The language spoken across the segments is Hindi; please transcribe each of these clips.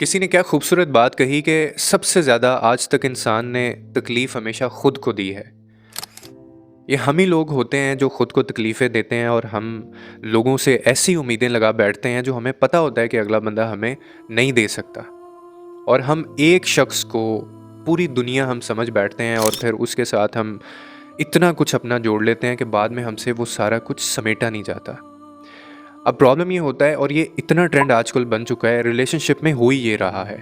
किसी ने क्या खूबसूरत बात कही कि सबसे ज़्यादा आज तक इंसान ने तकलीफ़ हमेशा खुद को दी है। ये हम ही लोग होते हैं जो खुद को तकलीफ़ें देते हैं और हम लोगों से ऐसी उम्मीदें लगा बैठते हैं जो हमें पता होता है कि अगला बंदा हमें नहीं दे सकता। और हम एक शख्स को पूरी दुनिया हम समझ बैठते हैं और फिर उसके साथ हम इतना कुछ अपना जोड़ लेते हैं कि बाद में हमसे वो सारा कुछ समेटा नहीं जाता। अब प्रॉब्लम ये होता है और ये इतना ट्रेंड आजकल बन चुका है, रिलेशनशिप में हो ही ये रहा है।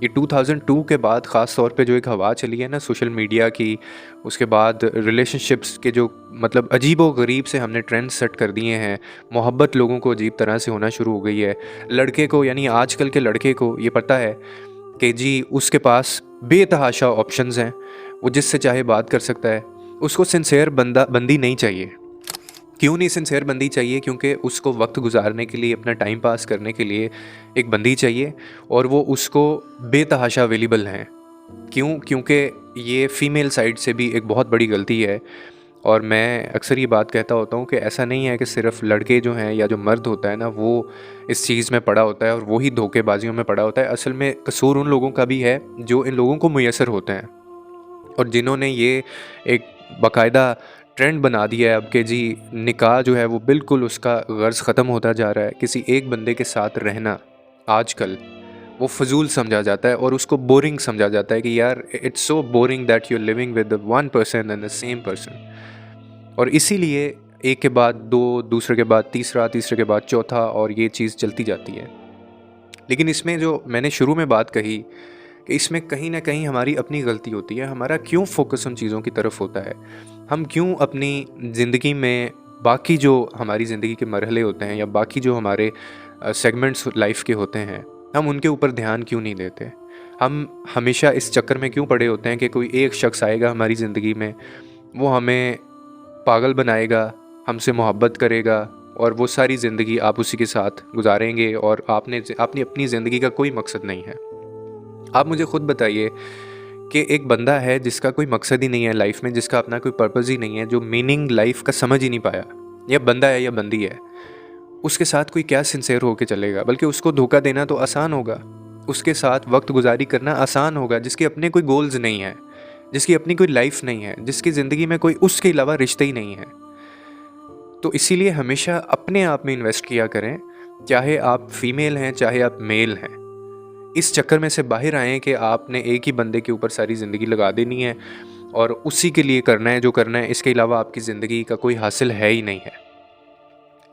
ये 2002 के बाद ख़ास तौर पे जो एक हवा चली है ना सोशल मीडिया की, उसके बाद रिलेशनशिप्स के जो मतलब अजीबो-गरीब से हमने ट्रेंड सेट कर दिए हैं। मोहब्बत लोगों को अजीब तरह से होना शुरू हो गई है। लड़के को यानी आजकल के लड़के को ये पता है कि जी उसके पास बेतहाशा ऑप्शंस हैं, वो जिससे चाहे बात कर सकता है। उसको सिंसियर बंदी नहीं चाहिए। क्यों नहीं सिंसियर बंदी चाहिए? क्योंकि उसको वक्त गुजारने के लिए, अपना टाइम पास करने के लिए एक बंदी चाहिए और वो उसको बेतहाशा अवेलेबल हैं। क्यों? क्योंकि ये फ़ीमेल साइड से भी एक बहुत बड़ी गलती है। और मैं अक्सर ये बात कहता होता हूँ कि ऐसा नहीं है कि सिर्फ़ लड़के जो हैं या जो मर्द होता है ना वो इस चीज़ में पड़ा होता है और वो ही धोखेबाजियों में पड़ा होता है। असल में कसूर उन लोगों का भी है जो इन लोगों को मुयस्सर होते हैं और जिन्होंने ये एक बाकायदा ट्रेंड बना दिया है अब कि जी निकाह जो है वो बिल्कुल उसका गर्ज़ ख़त्म होता जा रहा है। किसी एक बंदे के साथ रहना आजकल वो फ़िज़ूल समझा जाता है और उसको बोरिंग समझा जाता है कि यार it's so boring that you are living with one person and the same person. और इसीलिए एक के बाद दो, दूसरे के बाद तीसरा, तीसरे के बाद चौथा और ये चीज़ चलती जाती है। लेकिन इसमें जो मैंने शुरू में बात कही कि इसमें कहीं न कहीं हमारी अपनी गलती होती है। हमारा क्यों फ़ोकस उन चीज़ों की तरफ होता है? हम क्यों अपनी ज़िंदगी में बाकी जो हमारी ज़िंदगी के मरहले होते हैं या बाकी जो हमारे सेगमेंट्स लाइफ़ के होते हैं, हम उनके ऊपर ध्यान क्यों नहीं देते? हम हमेशा इस चक्कर में क्यों पड़े होते हैं कि कोई एक शख़्स आएगा हमारी ज़िंदगी में, वो हमें पागल बनाएगा, हमसे मोहब्बत करेगा और वो सारी ज़िंदगी आप उसी के साथ गुज़ारेंगे और आपने अपनी ज़िंदगी का कोई मकसद नहीं है। आप मुझे खुद बताइए कि एक बंदा है जिसका कोई मकसद ही नहीं है लाइफ में, जिसका अपना कोई पर्पज़ ही नहीं है, जो मीनिंग लाइफ का समझ ही नहीं पाया, या बंदा है या बंदी है, उसके साथ कोई क्या सिंसियर होके चलेगा? बल्कि उसको धोखा देना तो आसान होगा, उसके साथ वक्त गुजारी करना आसान होगा, जिसके अपने कोई गोल्स नहीं है, जिसकी अपनी कोई लाइफ नहीं है, जिसकी ज़िंदगी में कोई उसके अलावा रिश्ते ही नहीं है। तो इसीलिए हमेशा अपने आप में इन्वेस्ट किया करें, चाहे आप फीमेल हैं चाहे आप मेल हैं। इस चक्कर में से बाहर आएँ कि आपने एक ही बंदे के ऊपर सारी ज़िंदगी लगा देनी है और उसी के लिए करना है जो करना है, इसके अलावा आपकी ज़िंदगी का कोई हासिल है ही नहीं है।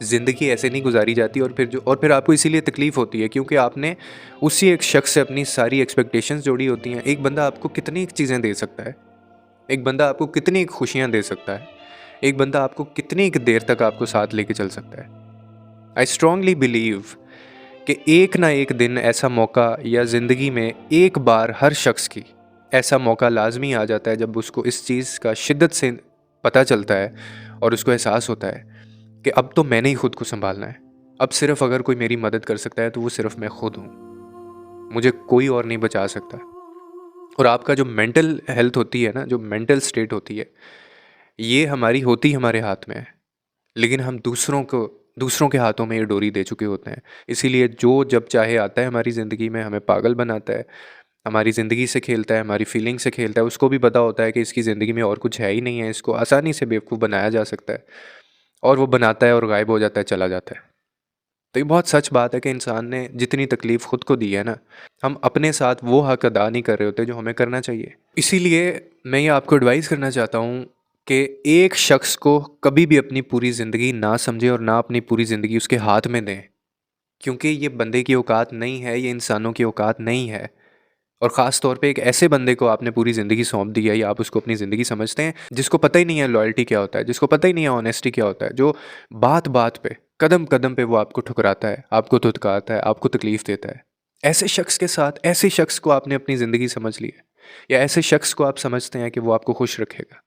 ज़िंदगी ऐसे नहीं गुजारी जाती और फिर आपको इसीलिए तकलीफ़ होती है क्योंकि आपने उसी एक शख्स से अपनी सारी एक्सपेक्टेशंस जोड़ी होती हैं। एक बंदा आपको कितनी चीज़ें दे सकता है, एक बंदा आपको कितनी खुशियाँ दे सकता है, एक बंदा आपको कितनी देर तक आपको साथ लेके चल सकता है। आई स्ट्रांगली बिलीव कि एक ना एक दिन ऐसा मौका या ज़िंदगी में एक बार हर शख्स की ऐसा मौका लाजमी आ जाता है जब उसको इस चीज़ का शिद्दत से पता चलता है और उसको एहसास होता है कि अब तो मैंने ही खुद को संभालना है। अब सिर्फ अगर कोई मेरी मदद कर सकता है तो वो सिर्फ मैं खुद हूँ, मुझे कोई और नहीं बचा सकता। और आपका जो मेंटल हेल्थ होती है ना, जो मेंटल स्टेट होती है, ये हमारी होती हमारे हाथ में है, लेकिन हम दूसरों के हाथों में ये डोरी दे चुके होते हैं। इसीलिए जो जब चाहे आता है हमारी ज़िंदगी में, हमें पागल बनाता है, हमारी ज़िंदगी से खेलता है, हमारी फीलिंग से खेलता है। उसको भी पता होता है कि इसकी ज़िंदगी में और कुछ है ही नहीं है, इसको आसानी से बेवकूफ़ बनाया जा सकता है, और वो बनाता है और गायब हो जाता है, चला जाता है। तो ये बहुत सच बात है कि इंसान ने जितनी तकलीफ़ खुद को दी है ना, हम अपने साथ वो हक अदा नहीं कर रहे होते जो हमें करना चाहिए। इसीलिए मैं ये आपको एडवाइस करना चाहता हूँ कि एक शख्स को कभी भी अपनी पूरी ज़िंदगी ना समझें और ना अपनी पूरी ज़िंदगी उसके हाथ में दें, क्योंकि ये बंदे की औकात नहीं है, ये इंसानों की औकात नहीं है। और ख़ास तौर पे एक ऐसे बंदे को आपने पूरी ज़िंदगी सौंप दी है या आप उसको अपनी ज़िंदगी समझते हैं, जिसको पता ही नहीं है लॉयल्टी क्या होता है, जिसको पता ही नहीं है ऑनेस्टी क्या होता है, जो बात-बात पे, कदम-कदम पे वो आपको ठुकराता है, आपको धुतकारता है, आपको तकलीफ़ देता है। ऐसे शख्स के साथ, ऐसे शख्स को आपने अपनी ज़िंदगी समझ ली है, या ऐसे शख्स को आप समझते हैं कि वो आपको खुश रखेगा।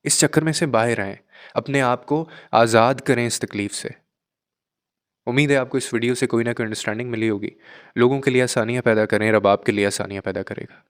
इस चक्कर में से बाहर आएँ, अपने आप को आज़ाद करें इस तकलीफ़ से। उम्मीद है आपको इस वीडियो से कोई ना कोई अंडरस्टैंडिंग मिली होगी। लोगों के लिए आसानियाँ पैदा करें, रब आपके लिए आसानियाँ पैदा करेगा।